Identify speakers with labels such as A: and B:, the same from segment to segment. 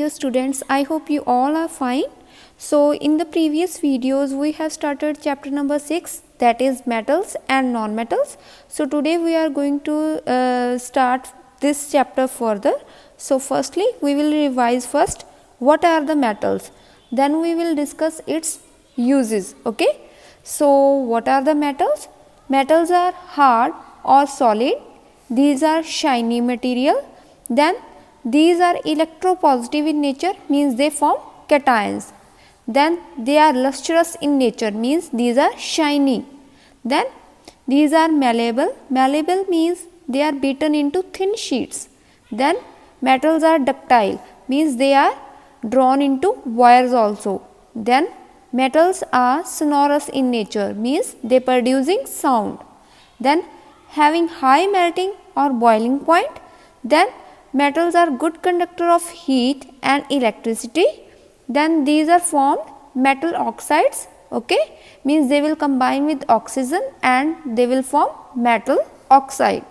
A: dear students, I hope you all are fine. So in the previous videos we have started chapter number 6, that is metals and non-metals. So today we are going to start this chapter further. So firstly we will revise first what are the metals, then we will discuss its uses. Okay, so what are the metals? Metals are hard or solid, these are shiny material, then these are electropositive in nature, means they form cations. Then they are lustrous in nature, means these are shiny. Then these are malleable. Malleable means they are beaten into thin sheets. Then metals are ductile, means they are drawn into wires also. Then metals are sonorous in nature, means they producing sound. Then having high melting or boiling point. Then metals are good conductor of heat and electricity. Then these are formed metal oxides, okay, means they will combine with oxygen and they will form metal oxide.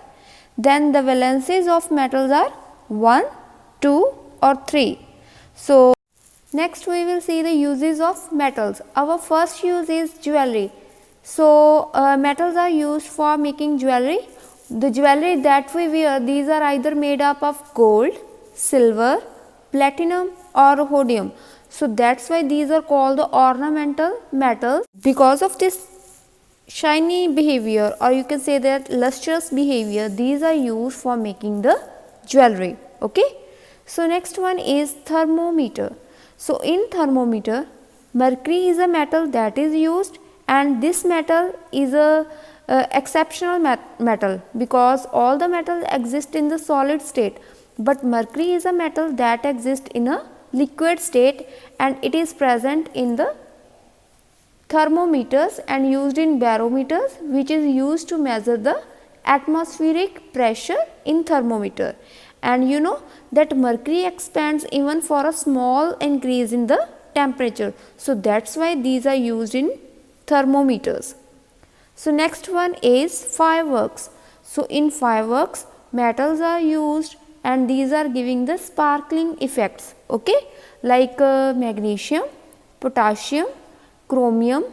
A: Then the valences of metals are 1, 2 or 3. So next we will see the uses of metals. Our first use is jewelry. So metals are used for making jewelry. The jewelry that we wear, these are either made up of gold, silver, platinum or rhodium. So that's why these are called the ornamental metals. Because of this shiny behavior, or you can say that lustrous behavior, these are used for making the jewelry. Okay. So next one is thermometer. So in thermometer, mercury is a metal that is used, and this metal is a exceptional metal because all the metals exist in the solid state, but mercury is a metal that exists in a liquid state and it is present in the thermometers and used in barometers, which is used to measure the atmospheric pressure in thermometer. And you know that mercury expands even for a small increase in the temperature. So that's why these are used in thermometers. So next one is fireworks. So in fireworks, metals are used and these are giving the sparkling effects, okay, like magnesium, potassium, chromium,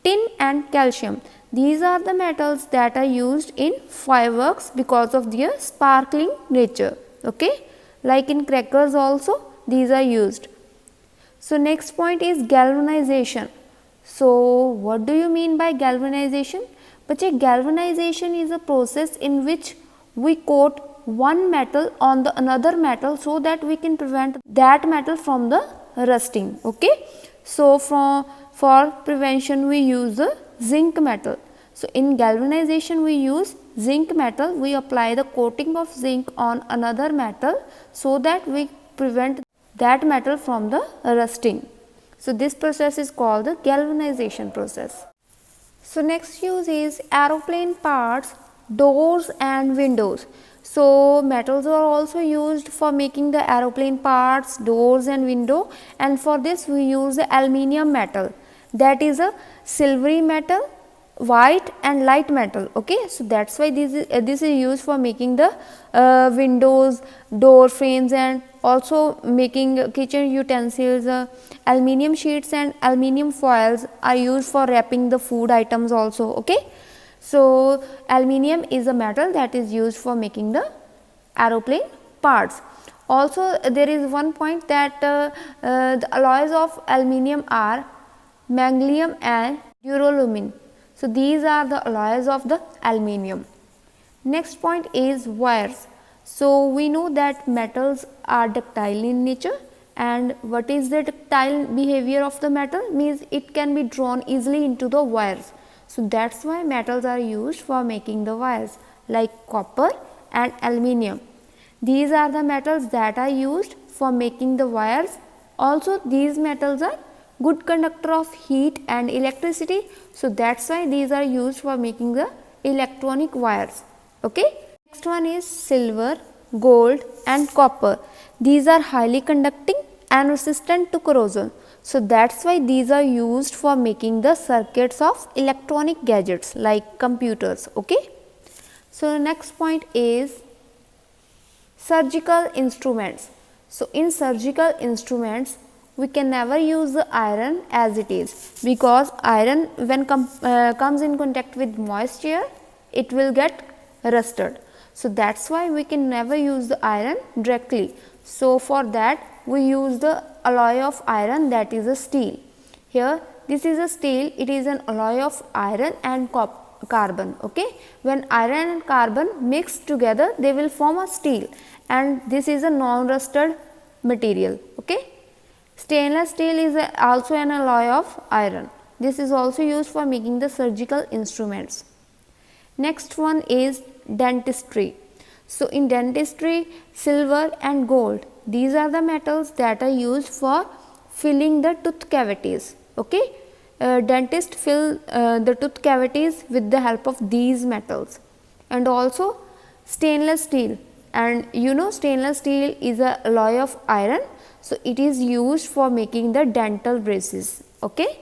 A: tin and calcium. These are the metals that are used in fireworks because of their sparkling nature, okay, like in crackers also these are used. So next point is galvanization. So what do you mean by galvanization? But galvanization is a process in which we coat one metal on the another metal so that we can prevent that metal from the rusting, okay. So for prevention we use the zinc metal. So in galvanization we use zinc metal, we apply the coating of zinc on another metal so that we prevent that metal from the rusting. So this process is called the galvanization process. So next use is aeroplane parts, doors and windows. So metals are also used for making the aeroplane parts, doors and window, and for this we use the aluminium metal, that is a silvery metal, white and light metal, okay. So that's why this is used for making the windows, door frames and also making kitchen utensils. Aluminium sheets and aluminium foils are used for wrapping the food items also, okay. So aluminium is a metal that is used for making the aeroplane parts. Also there is one point that the alloys of aluminium are magnesium and duralumin. So these are the alloys of the aluminium. Next point is wires. So we know that metals are ductile in nature, and what is the ductile behavior of the metal? Means it can be drawn easily into the wires. So that's why metals are used for making the wires, like copper and aluminium. These are the metals that are used for making the wires. Also these metals are good conductor of heat and electricity, so that's why these are used for making the electronic wires, okay. Next one is silver, gold and copper. These are highly conducting and resistant to corrosion, so that's why these are used for making the circuits of electronic gadgets like computers, okay. So next point is surgical instruments. So in surgical instruments we can never use the iron as it is, because iron when comes in contact with moisture it will get rusted. So that's why we can never use the iron directly. So for that we use the alloy of iron, that is a steel. Here this is a steel, it is an alloy of iron and carbon. Okay, when iron and carbon mix together they will form a steel, and this is a non-rusted material. Okay, stainless steel is also an alloy of iron. This is also used for making the surgical instruments. Next one is dentistry. So in dentistry, silver and gold, these are the metals that are used for filling the tooth cavities. Okay, dentists fill the tooth cavities with the help of these metals. And also stainless steel, and you know stainless steel is a alloy of iron, so it is used for making the dental braces. Okay.